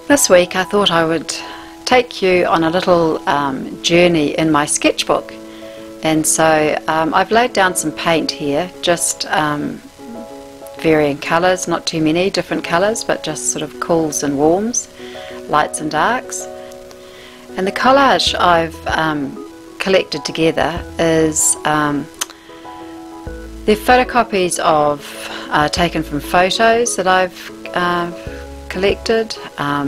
This week I thought I would take you on a little journey in my sketchbook, and so I've laid down some paint here, just varying colours, not too many different colours, but just sort of cools and warms, lights and darks. And the collage I've collected together is they're photocopies of taken from photos that I've collected.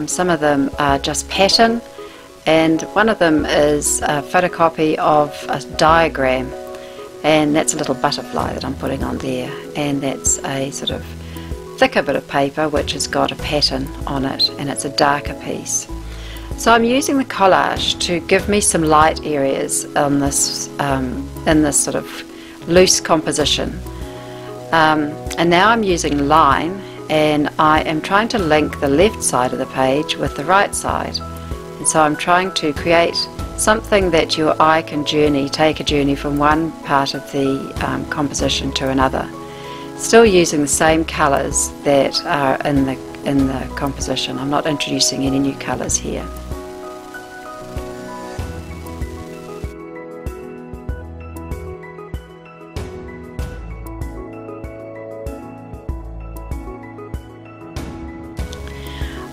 Some of them are just pattern, and one of them is a photocopy of a diagram, and that's a little butterfly that I'm putting on there, and that's a sort of thicker bit of paper which has got a pattern on it, and it's a darker piece. So I'm using the collage to give me some light areas on this in this sort of loose composition, and now I'm using line, and I am trying to link the left side of the page with the right side, and so I'm trying to create something that your eye can take a journey from one part of the composition to another, still using the same colours that are in the composition. I'm not introducing any new colours here.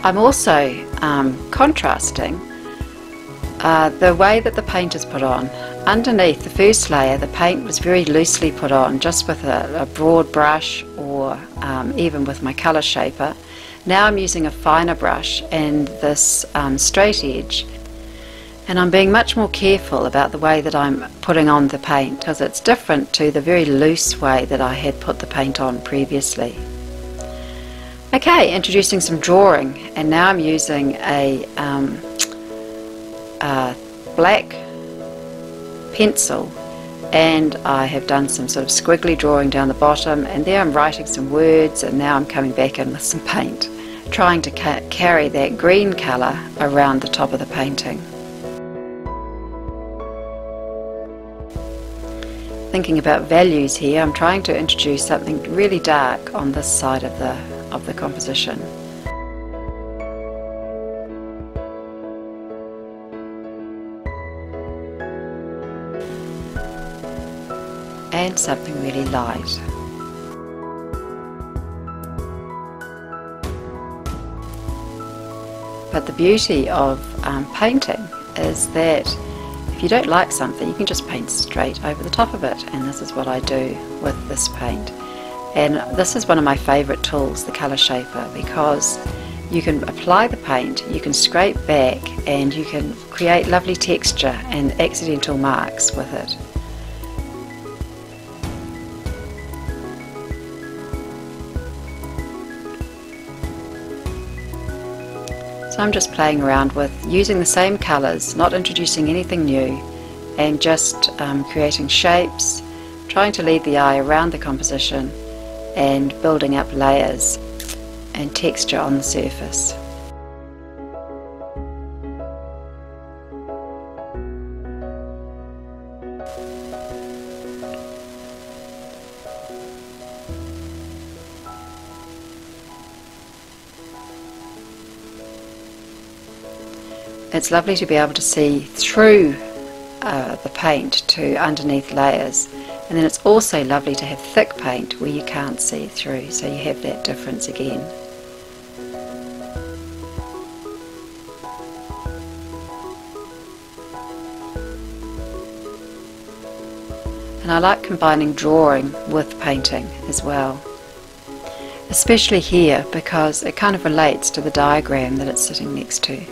I'm also contrasting the way that the paint is put on. Underneath the first layer, the paint was very loosely put on, just with a broad brush, or even with my colour shaper. Now I'm using a finer brush and this straight edge, and I'm being much more careful about the way that I'm putting on the paint, because it's different to the very loose way that I had put the paint on previously. Okay, introducing some drawing, and now I'm using a black pencil, and I have done some sort of squiggly drawing down the bottom, and there I'm writing some words, and now I'm coming back in with some paint, trying to carry that green colour around the top of the painting. Thinking about values here, I'm trying to introduce something really dark on this side of the composition. And something really light. But the beauty of painting is that if you don't like something, you can just paint straight over the top of it, and this is what I do with this paint. And this is one of my favourite tools, the colour shaper, because you can apply the paint, you can scrape back, and you can create lovely texture and accidental marks with it. So I'm just playing around with using the same colours, not introducing anything new, and just creating shapes, trying to lead the eye around the composition, and building up layers and texture on the surface. It's lovely to be able to see through the paint to underneath layers, and then it's also lovely to have thick paint where you can't see through, so you have that difference again. And I like combining drawing with painting as well, especially here, because it kind of relates to the diagram that it's sitting next to.